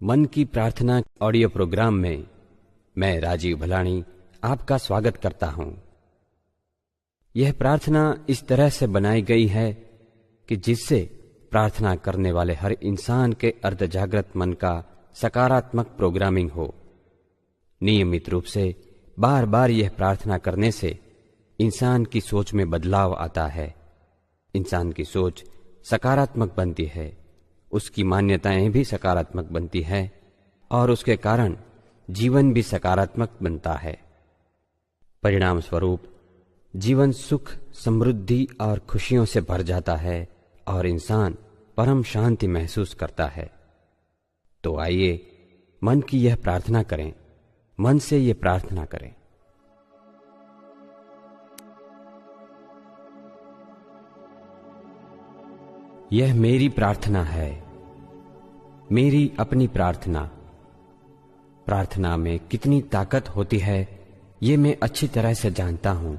मन की प्रार्थना ऑडियो प्रोग्राम में मैं राजीव भलाणी आपका स्वागत करता हूं। यह प्रार्थना इस तरह से बनाई गई है कि जिससे प्रार्थना करने वाले हर इंसान के अर्धजागृत मन का सकारात्मक प्रोग्रामिंग हो। नियमित रूप से बार बार यह प्रार्थना करने से इंसान की सोच में बदलाव आता है। इंसान की सोच सकारात्मक बनती है, उसकी मान्यताएं भी सकारात्मक बनती है और उसके कारण जीवन भी सकारात्मक बनता है। परिणाम स्वरूप जीवन सुख, समृद्धि और खुशियों से भर जाता है और इंसान परम शांति महसूस करता है। तो आइए मन की यह प्रार्थना करें, मन से यह प्रार्थना करें। यह मेरी प्रार्थना है, मेरी अपनी प्रार्थना। प्रार्थना में कितनी ताकत होती है ये मैं अच्छी तरह से जानता हूं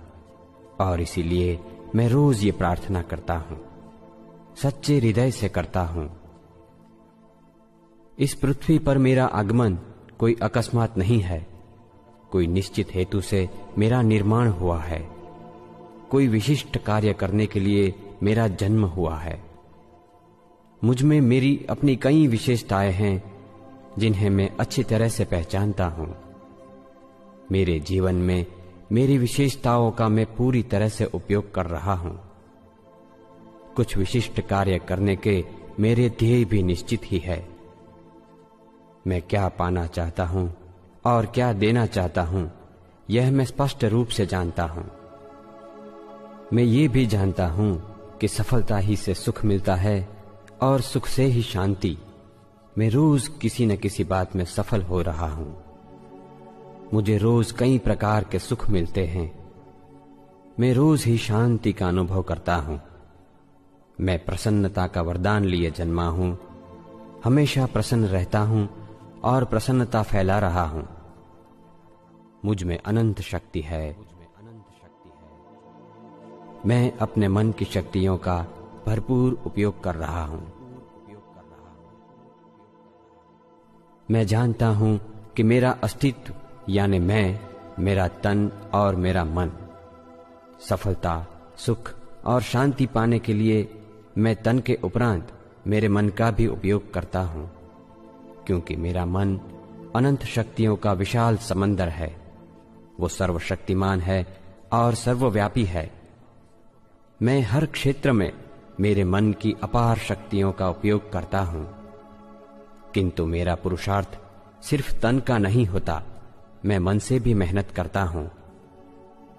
और इसीलिए मैं रोज ये प्रार्थना करता हूं, सच्चे हृदय से करता हूं। इस पृथ्वी पर मेरा आगमन कोई अकस्मात नहीं है, कोई निश्चित हेतु से मेरा निर्माण हुआ है, कोई विशिष्ट कार्य करने के लिए मेरा जन्म हुआ है। मुझ में मेरी अपनी कई विशेषताएं हैं जिन्हें मैं अच्छी तरह से पहचानता हूं। मेरे जीवन में मेरी विशेषताओं का मैं पूरी तरह से उपयोग कर रहा हूं। कुछ विशिष्ट कार्य करने के मेरे ध्येय भी निश्चित ही है। मैं क्या पाना चाहता हूं और क्या देना चाहता हूं यह मैं स्पष्ट रूप से जानता हूं। मैं ये भी जानता हूं कि सफलता ही से सुख मिलता है और सुख से ही शांति। मैं रोज किसी न किसी बात में सफल हो रहा हूं। मुझे रोज कई प्रकार के सुख मिलते हैं। मैं रोज ही शांति का अनुभव करता हूं। मैं प्रसन्नता का वरदान लिए जन्मा हूं, हमेशा प्रसन्न रहता हूं और प्रसन्नता फैला रहा हूं। मुझ में अनंत शक्ति है। मैं अपने मन की शक्तियों का भरपूर उपयोग कर रहा हूं। मैं जानता हूं कि मेरा अस्तित्व यानी मैं, मेरा तन और मेरा मन सफलता, सुख और शांति पाने के लिए मैं तन के उपरांत मेरे मन का भी उपयोग करता हूं, क्योंकि मेरा मन अनंत शक्तियों का विशाल समंदर है। वो सर्वशक्तिमान है और सर्वव्यापी है। मैं हर क्षेत्र में मेरे मन की अपार शक्तियों का उपयोग करता हूं, किंतु मेरा पुरुषार्थ सिर्फ तन का नहीं होता, मैं मन से भी मेहनत करता हूं।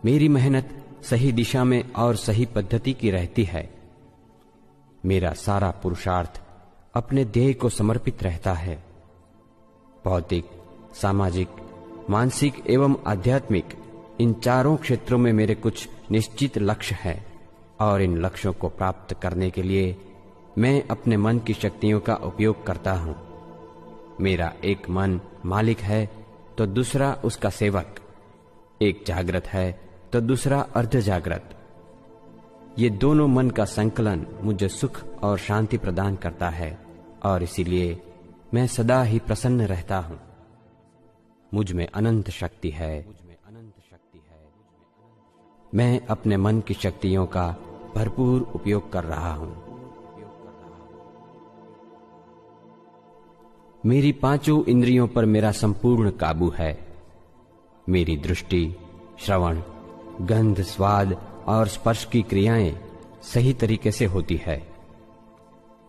मेरी मेहनत सही दिशा में और सही पद्धति की रहती है। मेरा सारा पुरुषार्थ अपने ध्येय को समर्पित रहता है। भौतिक, सामाजिक, मानसिक एवं आध्यात्मिक इन चारों क्षेत्रों में मेरे कुछ निश्चित लक्ष्य हैं और इन लक्ष्यों को प्राप्त करने के लिए मैं अपने मन की शक्तियों का उपयोग करता हूं। मेरा एक मन मालिक है तो दूसरा उसका सेवक, एक जागृत है तो दूसरा अर्धजागृत। ये दोनों मन का संकलन मुझे सुख और शांति प्रदान करता है और इसीलिए मैं सदा ही प्रसन्न रहता हूं। मुझ में अनंत शक्ति है। मैं अपने मन की शक्तियों का भरपूर उपयोग कर रहा हूं। मेरी पांचों इंद्रियों पर मेरा संपूर्ण काबू है। मेरी दृष्टि, श्रवण, गंध, स्वाद और स्पर्श की क्रियाएं सही तरीके से होती है।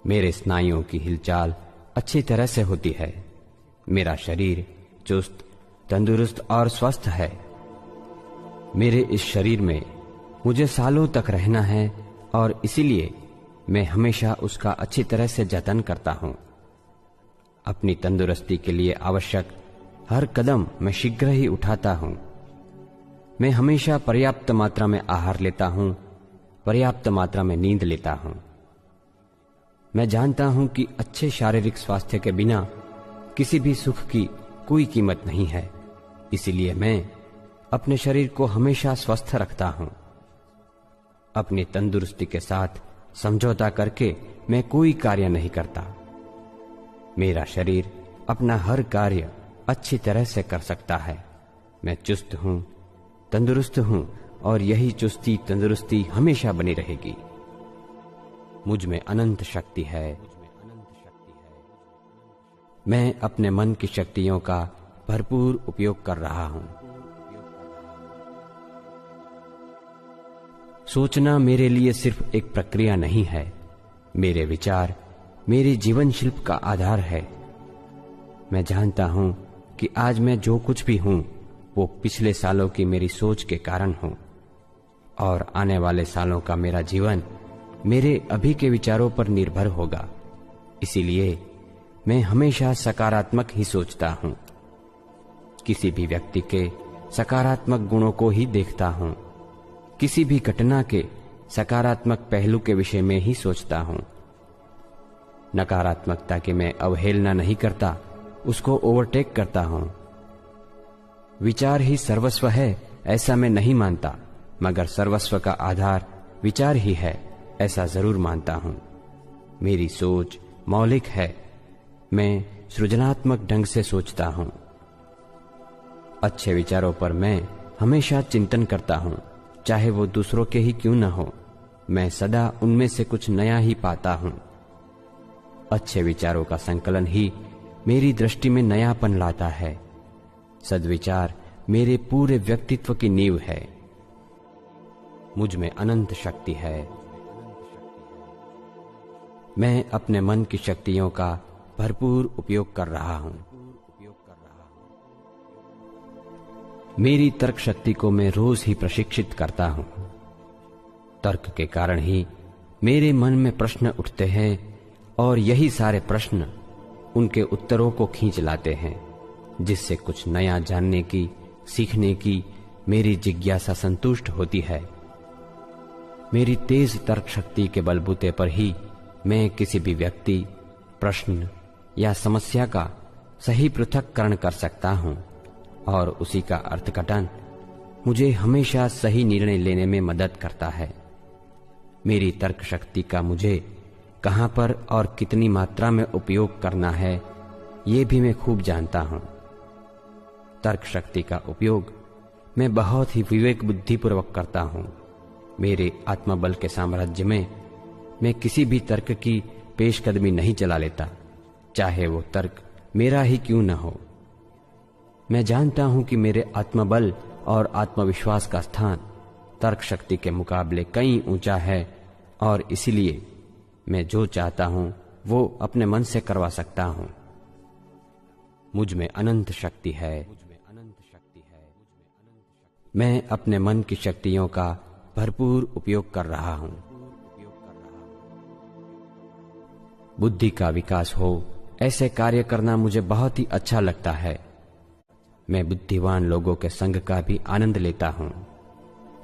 मेरे स्नायुओं की हिलचाल अच्छी तरह से होती है। मेरा शरीर चुस्त, तंदुरुस्त और स्वस्थ है। मेरे इस शरीर में मुझे सालों तक रहना है और इसीलिए मैं हमेशा उसका अच्छी तरह से जतन करता हूं। अपनी तंदुरुस्ती के लिए आवश्यक हर कदम मैं शीघ्र ही उठाता हूं। मैं हमेशा पर्याप्त मात्रा में आहार लेता हूं, पर्याप्त मात्रा में नींद लेता हूं। मैं जानता हूं कि अच्छे शारीरिक स्वास्थ्य के बिना किसी भी सुख की कोई कीमत नहीं है। इसीलिए मैं अपने शरीर को हमेशा स्वस्थ रखता हूं। अपनी तंदुरुस्ती के साथ समझौता करके मैं कोई कार्य नहीं करता। मेरा शरीर अपना हर कार्य अच्छी तरह से कर सकता है। मैं चुस्त हूं, तंदुरुस्त हूं और यही चुस्ती तंदुरुस्ती हमेशा बनी रहेगी। मुझ में अनंत शक्ति है। मैं अपने मन की शक्तियों का भरपूर उपयोग कर रहा हूं। सोचना मेरे लिए सिर्फ एक प्रक्रिया नहीं है। मेरे विचार मेरे जीवन शिल्प का आधार है। मैं जानता हूं कि आज मैं जो कुछ भी हूं वो पिछले सालों की मेरी सोच के कारण हूं, और आने वाले सालों का मेरा जीवन मेरे अभी के विचारों पर निर्भर होगा। इसीलिए मैं हमेशा सकारात्मक ही सोचता हूं। किसी भी व्यक्ति के सकारात्मक गुणों को ही देखता हूं। किसी भी घटना के सकारात्मक पहलू के विषय में ही सोचता हूं। नकारात्मकता की मैं अवहेलना नहीं करता, उसको ओवरटेक करता हूं। विचार ही सर्वस्व है ऐसा मैं नहीं मानता, मगर सर्वस्व का आधार विचार ही है ऐसा जरूर मानता हूं। मेरी सोच मौलिक है। मैं सृजनात्मक ढंग से सोचता हूं। अच्छे विचारों पर मैं हमेशा चिंतन करता हूं, चाहे वो दूसरों के ही क्यों न हो। मैं सदा उनमें से कुछ नया ही पाता हूं। अच्छे विचारों का संकलन ही मेरी दृष्टि में नयापन लाता है। सद्विचार मेरे पूरे व्यक्तित्व की नींव है। मुझ में अनंत शक्ति है। मैं अपने मन की शक्तियों का भरपूर उपयोग कर रहा हूं। मेरी तर्क शक्ति को मैं रोज ही प्रशिक्षित करता हूं। तर्क के कारण ही मेरे मन में प्रश्न उठते हैं और यही सारे प्रश्न उनके उत्तरों को खींच लाते हैं, जिससे कुछ नया जानने की, सीखने की मेरी जिज्ञासा संतुष्ट होती है। मेरी तेज तर्क शक्ति के बलबूते पर ही मैं किसी भी व्यक्ति, प्रश्न या समस्या का सही पृथक्करण कर सकता हूं और उसी का अर्थघटन मुझे हमेशा सही निर्णय लेने में मदद करता है। मेरी तर्क शक्ति का मुझे कहां पर और कितनी मात्रा में उपयोग करना है ये भी मैं खूब जानता हूं। तर्क शक्ति का उपयोग मैं बहुत ही विवेक बुद्धिपूर्वक करता हूं। मेरे आत्मबल के साम्राज्य में मैं किसी भी तर्क की पेशकदमी नहीं चला लेता, चाहे वो तर्क मेरा ही क्यों न हो। मैं जानता हूं कि मेरे आत्मबल और आत्मविश्वास का स्थान तर्क शक्ति के मुकाबले कहीं ऊंचा है, और इसीलिए मैं जो चाहता हूं वो अपने मन से करवा सकता हूं। मुझ में अनंत शक्ति है। मैं अपने मन की शक्तियों का भरपूर उपयोग कर रहा हूं। बुद्धि का विकास हो ऐसे कार्य करना मुझे बहुत ही अच्छा लगता है। मैं बुद्धिमान लोगों के संग का भी आनंद लेता हूं।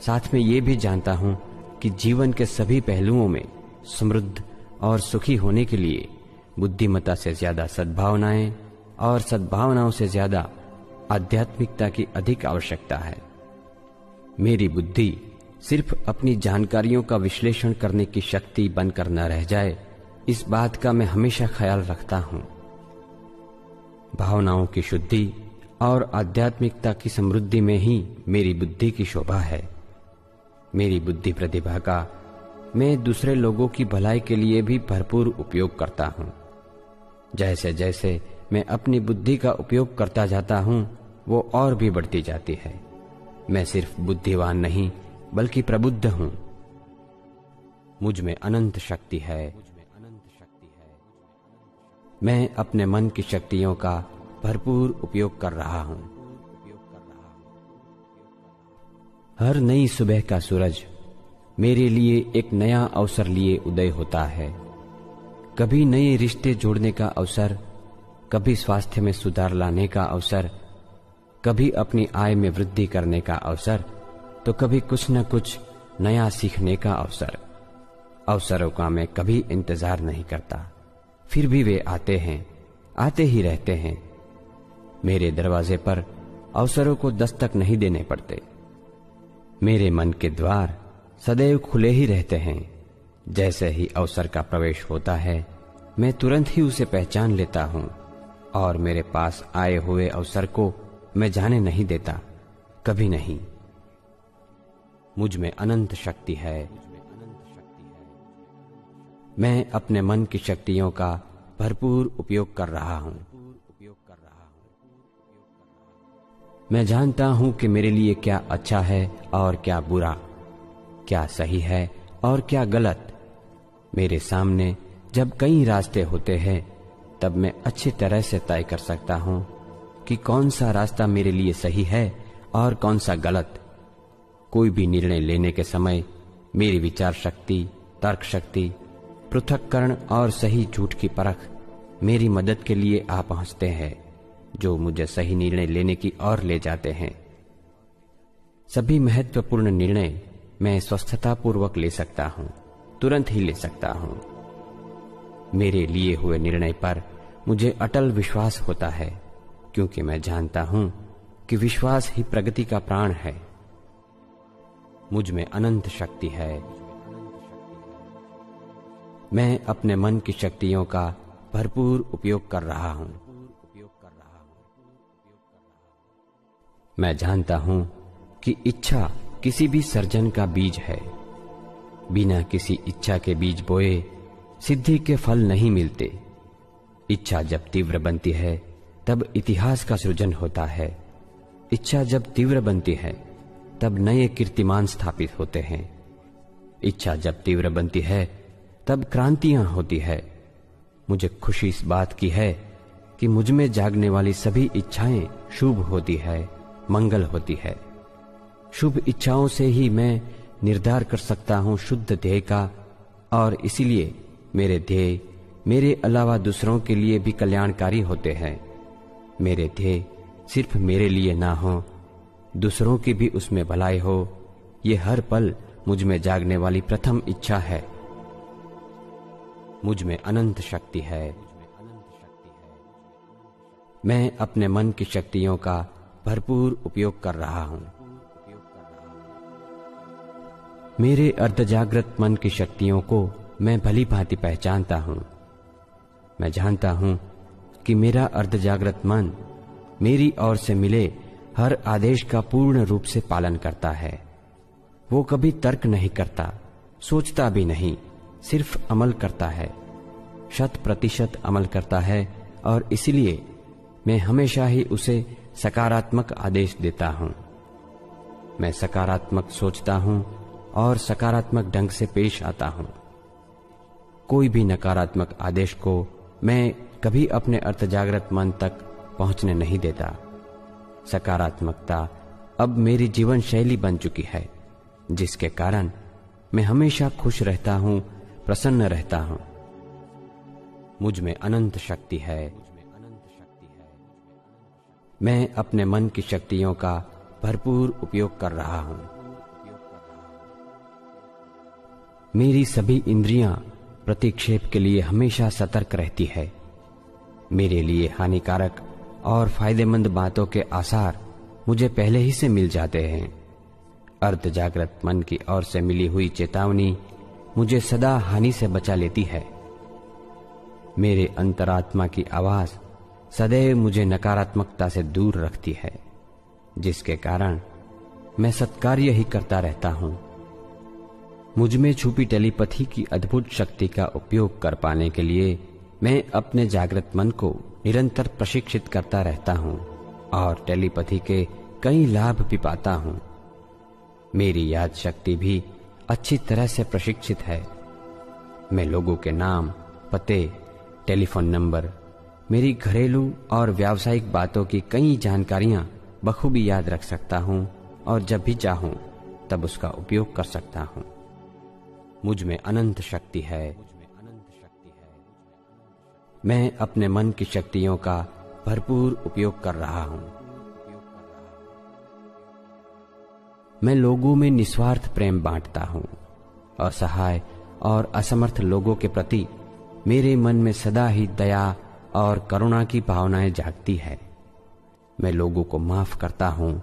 साथ में ये भी जानता हूं कि जीवन के सभी पहलुओं में समृद्ध और सुखी होने के लिए बुद्धिमत्ता से ज्यादा सद्भावनाएं और सद्भावनाओं से ज्यादा आध्यात्मिकता की अधिक आवश्यकता है। मेरी बुद्धि सिर्फ अपनी जानकारियों का विश्लेषण करने की शक्ति बनकर न रह जाए, इस बात का मैं हमेशा ख्याल रखता हूं। भावनाओं की शुद्धि और आध्यात्मिकता की समृद्धि में ही मेरी बुद्धि की शोभा है। मेरी बुद्धि प्रतिभा का मैं दूसरे लोगों की भलाई के लिए भी भरपूर उपयोग करता हूं। जैसे जैसे मैं अपनी बुद्धि का उपयोग करता जाता हूं, वो और भी बढ़ती जाती है। मैं सिर्फ बुद्धिवान नहीं बल्कि प्रबुद्ध हूं। मुझ में अनंत शक्ति है। मैं अपने मन की शक्तियों का भरपूर उपयोग कर रहा हूं। हर नई सुबह का सूरज मेरे लिए एक नया अवसर लिए उदय होता है। कभी नए रिश्ते जोड़ने का अवसर, कभी स्वास्थ्य में सुधार लाने का अवसर, कभी अपनी आय में वृद्धि करने का अवसर, तो कभी कुछ न कुछ नया सीखने का अवसर। अवसरों का मैं कभी इंतजार नहीं करता, फिर भी वे आते हैं, आते ही रहते हैं। मेरे दरवाजे पर अवसरों को दस्तक नहीं देने पड़ते। मेरे मन के द्वार सदैव खुले ही रहते हैं। जैसे ही अवसर का प्रवेश होता है, मैं तुरंत ही उसे पहचान लेता हूं और मेरे पास आए हुए अवसर को मैं जाने नहीं देता, कभी नहीं। मुझ में अनंत शक्ति है। मैं अपने मन की शक्तियों का भरपूर उपयोग कर रहा हूं। मैं जानता हूं कि मेरे लिए क्या अच्छा है और क्या बुरा, क्या सही है और क्या गलत। मेरे सामने जब कई रास्ते होते हैं तब मैं अच्छी तरह से तय कर सकता हूं कि कौन सा रास्ता मेरे लिए सही है और कौन सा गलत। कोई भी निर्णय लेने के समय मेरी विचार शक्ति, तर्क शक्ति, पृथक्करण और सही झूठ की परख मेरी मदद के लिए आ पहुंचते हैं, जो मुझे सही निर्णय लेने की ओर ले जाते हैं। सभी महत्वपूर्ण निर्णय मैं स्वस्थता पूर्वक ले सकता हूं, तुरंत ही ले सकता हूं। मेरे लिए हुए निर्णय पर मुझे अटल विश्वास होता है, क्योंकि मैं जानता हूं कि विश्वास ही प्रगति का प्राण है। मुझ में अनंत शक्ति है। मैं अपने मन की शक्तियों का भरपूर उपयोग कर रहा हूं। मैं जानता हूं कि इच्छा किसी भी सर्जन का बीज है। बिना किसी इच्छा के बीज बोए सिद्धि के फल नहीं मिलते। इच्छा जब तीव्र बनती है तब इतिहास का सृजन होता है। इच्छा जब तीव्र बनती है तब नए कीर्तिमान स्थापित होते हैं। इच्छा जब तीव्र बनती है तब क्रांतियां होती है। मुझे खुशी इस बात की है कि मुझ में जागने वाली सभी इच्छाएं शुभ होती है, मंगल होती है। शुभ इच्छाओं से ही मैं निर्धार कर सकता हूं शुद्ध ध्येय का, और इसीलिए मेरे ध्येय मेरे अलावा दूसरों के लिए भी कल्याणकारी होते हैं। मेरे ध्येय सिर्फ मेरे लिए ना हो, दूसरों की भी उसमें भलाई हो, ये हर पल मुझ में जागने वाली प्रथम इच्छा है। मुझ में अनंत शक्ति है। मैं अपने मन की शक्तियों का भरपूर उपयोग कर रहा हूं। मेरे अर्धजागृत मन की शक्तियों को मैं भली भांति पहचानता हूं। मैं जानता हूं कि मेरा अर्धजागृत मन मेरी ओर से मिले हर आदेश का पूर्ण रूप से पालन करता है। वो कभी तर्क नहीं करता, सोचता भी नहीं, सिर्फ अमल करता है, 100% अमल करता है। और इसलिए मैं हमेशा ही उसे सकारात्मक आदेश देता हूं। मैं सकारात्मक सोचता हूं और सकारात्मक ढंग से पेश आता हूं। कोई भी नकारात्मक आदेश को मैं कभी अपने अर्धजागृत मन तक पहुंचने नहीं देता। सकारात्मकता अब मेरी जीवन शैली बन चुकी है, जिसके कारण मैं हमेशा खुश रहता हूं, प्रसन्न रहता हूं। मुझ में अनंत शक्ति है। मैं अपने मन की शक्तियों का भरपूर उपयोग कर रहा हूं। मेरी सभी इंद्रियां प्रतिक्षेप के लिए हमेशा सतर्क रहती है। मेरे लिए हानिकारक और फायदेमंद बातों के आसार मुझे पहले ही से मिल जाते हैं। अर्धजागृत मन की ओर से मिली हुई चेतावनी मुझे सदा हानि से बचा लेती है। मेरे अंतरात्मा की आवाज सदैव मुझे नकारात्मकता से दूर रखती है, जिसके कारण मैं सत्कार्य ही करता रहता हूं। मुझ में छुपी टेलीपैथी की अद्भुत शक्ति का उपयोग कर पाने के लिए मैं अपने जागृत मन को निरंतर प्रशिक्षित करता रहता हूं और टेलीपैथी के कई लाभ भी पाता हूं। मेरी याद शक्ति भी अच्छी तरह से प्रशिक्षित है। मैं लोगों के नाम, पते, टेलीफोन नंबर, मेरी घरेलू और व्यावसायिक बातों की कई जानकारियां बखूबी याद रख सकता हूं और जब भी चाहूं तब उसका उपयोग कर सकता हूं। मुझ में अनंत शक्ति है। मैं अपने मन की शक्तियों का भरपूर उपयोग कर रहा हूं। मैं लोगों में निस्वार्थ प्रेम बांटता हूं। असहाय और असमर्थ लोगों के प्रति मेरे मन में सदा ही दया और करुणा की भावनाएं जागती है। मैं लोगों को माफ करता हूं,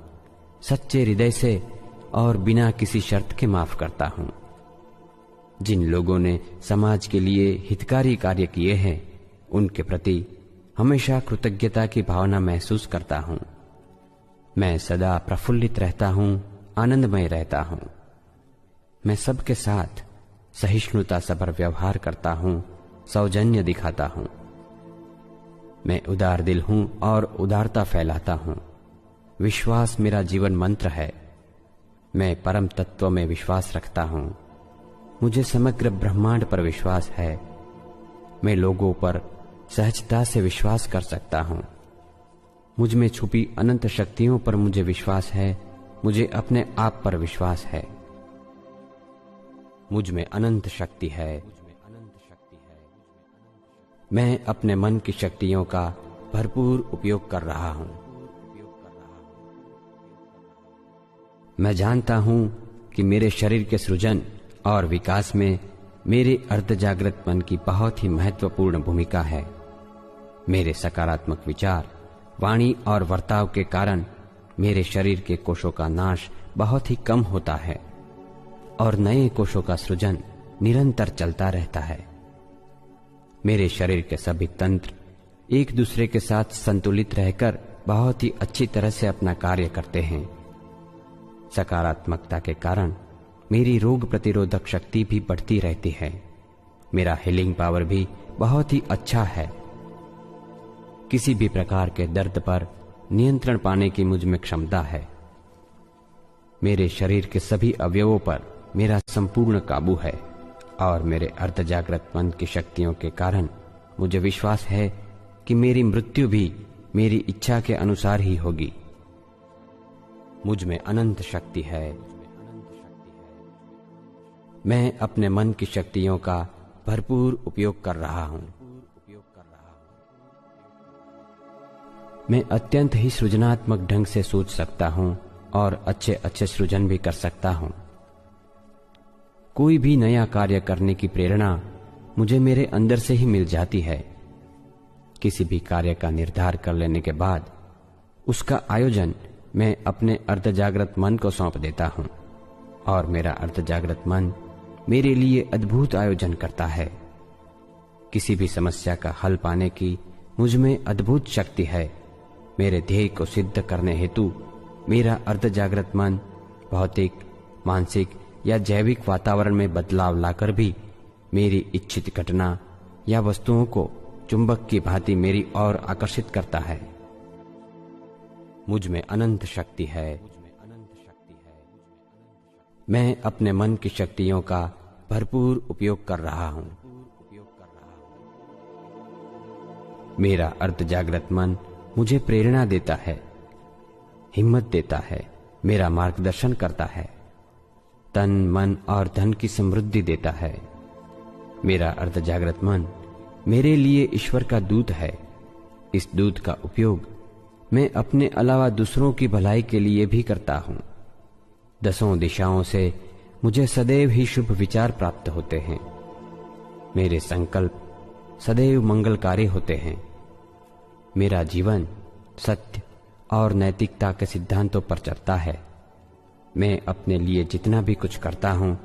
सच्चे हृदय से और बिना किसी शर्त के माफ करता हूं। जिन लोगों ने समाज के लिए हितकारी कार्य किए हैं, उनके प्रति हमेशा कृतज्ञता की भावना महसूस करता हूँ। मैं सदा प्रफुल्लित रहता हूँ, आनंदमय रहता हूँ। मैं सबके साथ सहिष्णुता से पर व्यवहार करता हूँ, सौजन्य दिखाता हूँ। मैं उदार दिल हूँ और उदारता फैलाता हूँ। विश्वास मेरा जीवन मंत्र है। मैं परम तत्व में विश्वास रखता हूँ। मुझे समग्र ब्रह्मांड पर विश्वास है। मैं लोगों पर सहजता से विश्वास कर सकता हूँ। मुझ में छुपी अनंत शक्तियों पर मुझे विश्वास है। मुझे अपने आप पर विश्वास है। मुझ में अनंत शक्ति है। मैं अपने मन की शक्तियों का भरपूर उपयोग कर रहा हूँ। मैं जानता हूँ कि मेरे शरीर के सृजन और विकास में मेरे अर्धजागृत मन की बहुत ही महत्वपूर्ण भूमिका है। मेरे सकारात्मक विचार, वाणी और वर्ताव के कारण मेरे शरीर के कोशों का नाश बहुत ही कम होता है और नए कोशों का सृजन निरंतर चलता रहता है। मेरे शरीर के सभी तंत्र एक दूसरे के साथ संतुलित रहकर बहुत ही अच्छी तरह से अपना कार्य करते हैं। सकारात्मकता के कारण मेरी रोग प्रतिरोधक शक्ति भी बढ़ती रहती है। मेरा हीलिंग पावर भी बहुत ही अच्छा है। किसी भी प्रकार के दर्द पर नियंत्रण पाने की मुझ में क्षमता है। मेरे शरीर के सभी अवयवों पर मेरा संपूर्ण काबू है और मेरे अर्धजागृत मन की शक्तियों के कारण मुझे विश्वास है कि मेरी मृत्यु भी मेरी इच्छा के अनुसार ही होगी। मुझ में अनंत शक्ति है। मैं अपने मन की शक्तियों का भरपूर उपयोग कर रहा हूँ। मैं अत्यंत ही सृजनात्मक ढंग से सोच सकता हूँ और अच्छे अच्छे सृजन भी कर सकता हूँ। कोई भी नया कार्य करने की प्रेरणा मुझे मेरे अंदर से ही मिल जाती है। किसी भी कार्य का निर्धार कर लेने के बाद उसका आयोजन मैं अपने अर्धजागृत मन को सौंप देता हूँ और मेरा अर्धजागृत मन मेरे लिए अद्भुत आयोजन करता है। किसी भी समस्या का हल पाने की मुझ में अद्भुत शक्ति है। मेरे ध्येय को सिद्ध करने हेतु मेरा अर्धजागृत मन भौतिक, मानसिक या जैविक वातावरण में बदलाव लाकर भी मेरी इच्छित घटना या वस्तुओं को चुंबक की भांति मेरी ओर आकर्षित करता है। मुझ में अनंत शक्ति है। मैं अपने मन की शक्तियों का भरपूर उपयोग कर रहा हूँ। मेरा अर्धजागृत मन मुझे प्रेरणा देता है, हिम्मत देता है, मेरा मार्गदर्शन करता है, तन, मन और धन की समृद्धि देता है। मेरा अर्धजागृत मन मेरे लिए ईश्वर का दूत है। इस दूत का उपयोग मैं अपने अलावा दूसरों की भलाई के लिए भी करता हूँ। दसों दिशाओं से मुझे सदैव ही शुभ विचार प्राप्त होते हैं। मेरे संकल्प सदैव मंगलकारी होते हैं। मेरा जीवन सत्य और नैतिकता के सिद्धांतों पर चलता है। मैं अपने लिए जितना भी कुछ करता हूँ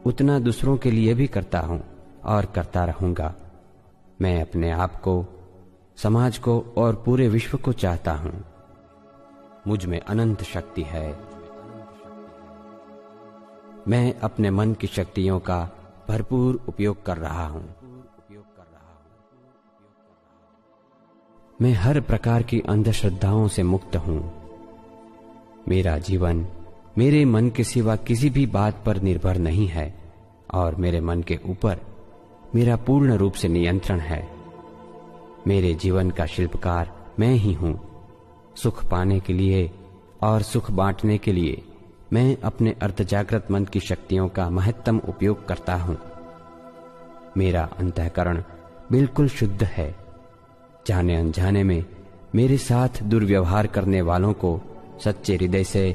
उतना दूसरों के लिए भी करता हूँ और करता रहूंगा। मैं अपने आप को, समाज को और पूरे विश्व को चाहता हूँ। मुझ में अनंत शक्ति है। मैं अपने मन की शक्तियों का भरपूर उपयोग कर रहा हूँ। मैं हर प्रकार की अंधश्रद्धाओं से मुक्त हूँ। मेरा जीवन मेरे मन के सिवा किसी भी बात पर निर्भर नहीं है और मेरे मन के ऊपर मेरा पूर्ण रूप से नियंत्रण है। मेरे जीवन का शिल्पकार मैं ही हूँ। सुख पाने के लिए और सुख बांटने के लिए मैं अपने अर्धजागृत मन की शक्तियों का महत्तम उपयोग करता हूँ। मेरा अंतःकरण बिल्कुल शुद्ध है। जाने अनजाने में मेरे साथ दुर्व्यवहार करने वालों को सच्चे हृदय से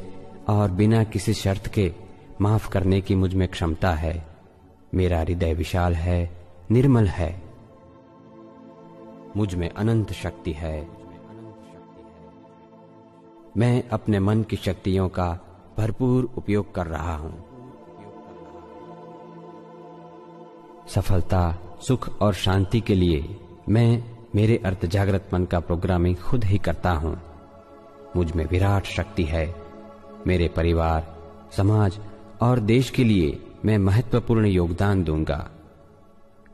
और बिना किसी शर्त के माफ करने की मुझ में क्षमता है। मेरा हृदय विशाल है, निर्मल है। मुझ में अनंत शक्ति है। मैं अपने मन की शक्तियों का भरपूर उपयोग कर रहा हूं। सफलता, सुख और शांति के लिए मैं मेरे अर्ध जागृत मन का प्रोग्रामिंग खुद ही करता हूं। मुझ में विराट शक्ति है। मेरे परिवार, समाज और देश के लिए मैं महत्वपूर्ण योगदान दूंगा।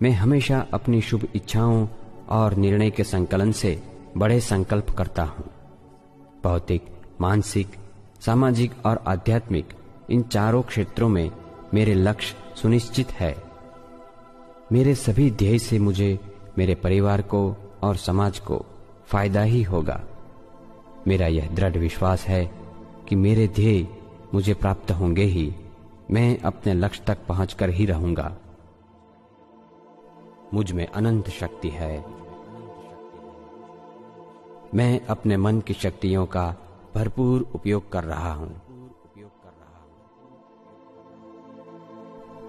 मैं हमेशा अपनी शुभ इच्छाओं और निर्णय के संकलन से बड़े संकल्प करता हूं। भौतिक, मानसिक, सामाजिक और आध्यात्मिक इन चारों क्षेत्रों में मेरे लक्ष्य सुनिश्चित है। मेरे सभी ध्येय से मुझे, मेरे परिवार को और समाज को फायदा ही होगा। मेरा यह दृढ़ विश्वास है कि मेरे ध्येय मुझे प्राप्त होंगे ही। मैं अपने लक्ष्य तक पहुंचकर ही रहूंगा। मुझ में अनंत शक्ति है। मैं अपने मन की शक्तियों का भरपूर उपयोग कर रहा हूं।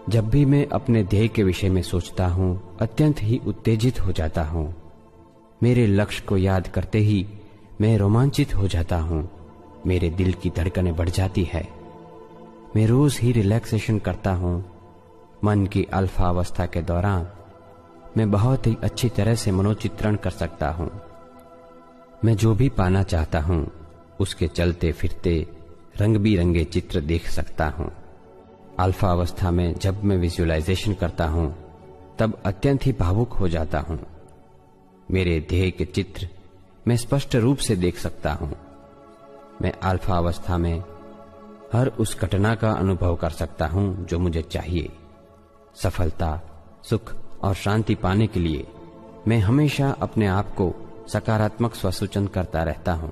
जब भी मैं अपने ध्येय के विषय में सोचता हूं, अत्यंत ही उत्तेजित हो जाता हूं। मेरे लक्ष्य को याद करते ही मैं रोमांचित हो जाता हूं। मेरे दिल की धड़कनें बढ़ जाती है। मैं रोज ही रिलैक्सेशन करता हूं। मन की अल्फा अवस्था के दौरान मैं बहुत ही अच्छी तरह से मनोचित्रण कर सकता हूं। मैं जो भी पाना चाहता हूं, उसके चलते फिरते रंग बिरंगे चित्र देख सकता हूं। अल्फा अवस्था में जब मैं विजुअलाइजेशन करता हूं, तब अत्यंत ही भावुक हो जाता हूं। मेरे ध्येय के चित्र मैं स्पष्ट रूप से देख सकता हूं। मैं अल्फा अवस्था में हर उस घटना का अनुभव कर सकता हूं जो मुझे चाहिए। सफलता, सुख और शांति पाने के लिए मैं हमेशा अपने आप को सकारात्मक स्वसूचन करता रहता हूं।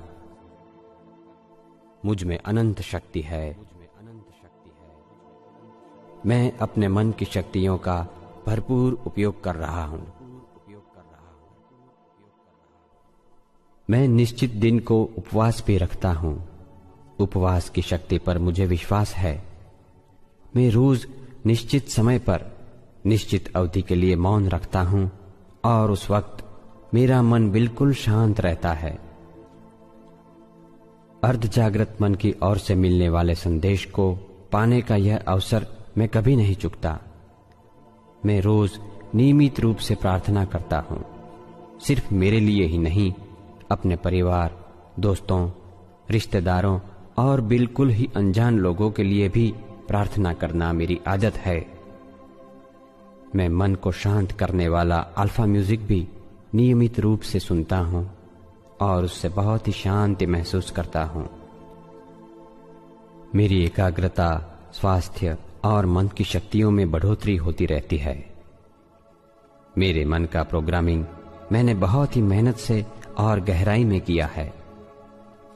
मुझ में अनंत शक्ति है। मैं अपने मन की शक्तियों का भरपूर उपयोग कर रहा हूं। मैं निश्चित दिन को उपवास भी रखता हूं। उपवास की शक्ति पर मुझे विश्वास है। मैं रोज निश्चित समय पर निश्चित अवधि के लिए मौन रखता हूं और उस वक्त मेरा मन बिल्कुल शांत रहता है। अर्ध जागृत मन की ओर से मिलने वाले संदेश को पाने का यह अवसर मैं कभी नहीं चूकता। मैं रोज नियमित रूप से प्रार्थना करता हूं। सिर्फ मेरे लिए ही नहीं, अपने परिवार, दोस्तों, रिश्तेदारों और बिल्कुल ही अनजान लोगों के लिए भी प्रार्थना करना मेरी आदत है। मैं मन को शांत करने वाला अल्फा म्यूजिक भी नियमित रूप से सुनता हूं और उससे बहुत ही शांति महसूस करता हूं। मेरी एकाग्रता, स्वास्थ्य और मन की शक्तियों में बढ़ोतरी होती रहती है। मेरे मन का प्रोग्रामिंग मैंने बहुत ही मेहनत से और गहराई में किया है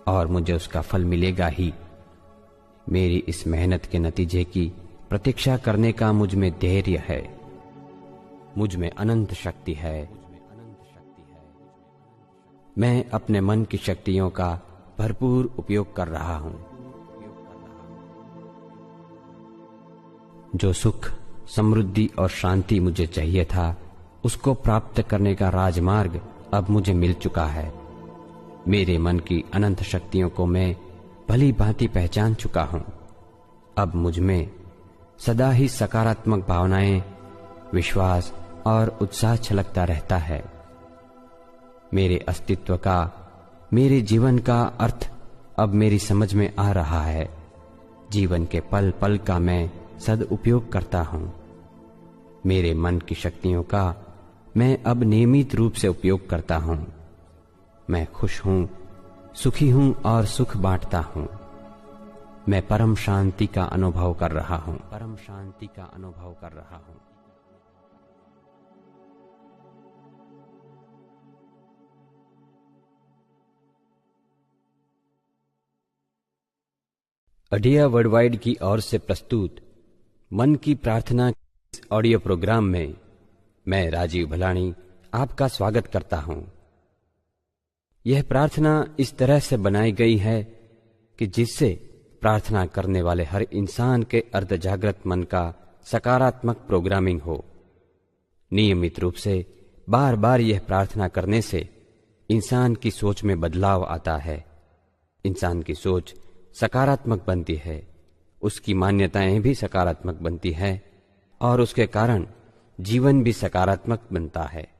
और मुझे उसका फल मिलेगा ही। मेरी इस मेहनत के नतीजे की प्रतीक्षा करने का मुझ में धैर्य है। मुझ में अनंत शक्ति है। मैं अपने मन की शक्तियों का भरपूर उपयोग कर रहा हूं। जो सुख, समृद्धि और शांति मुझे चाहिए था, उसको प्राप्त करने का राजमार्ग अब मुझे मिल चुका है। मेरे मन की अनंत शक्तियों को मैं भली भांति पहचान चुका हूं। अब मुझ में सदा ही सकारात्मक भावनाएं, विश्वास और उत्साह छलकता रहता है। मेरे अस्तित्व का, मेरे जीवन का अर्थ अब मेरी समझ में आ रहा है। जीवन के पल पल का मैं सदउपयोग करता हूं। मेरे मन की शक्तियों का मैं अब नियमित रूप से उपयोग करता हूं। मैं खुश हूं, सुखी हूं और सुख बांटता हूं। मैं परम शांति का अनुभव कर रहा हूं। परम शांति का अनुभव कर रहा हूं। अडिया वर्ल्डवाइड की ओर से प्रस्तुत मन की प्रार्थना ऑडियो प्रोग्राम में मैं राजीव भलानी आपका स्वागत करता हूं। यह प्रार्थना इस तरह से बनाई गई है कि जिससे प्रार्थना करने वाले हर इंसान के अर्ध जागृत मन का सकारात्मक प्रोग्रामिंग हो। नियमित रूप से बार बार यह प्रार्थना करने से इंसान की सोच में बदलाव आता है। इंसान की सोच सकारात्मक बनती है, उसकी मान्यताएं भी सकारात्मक बनती है और उसके कारण जीवन भी सकारात्मक बनता है।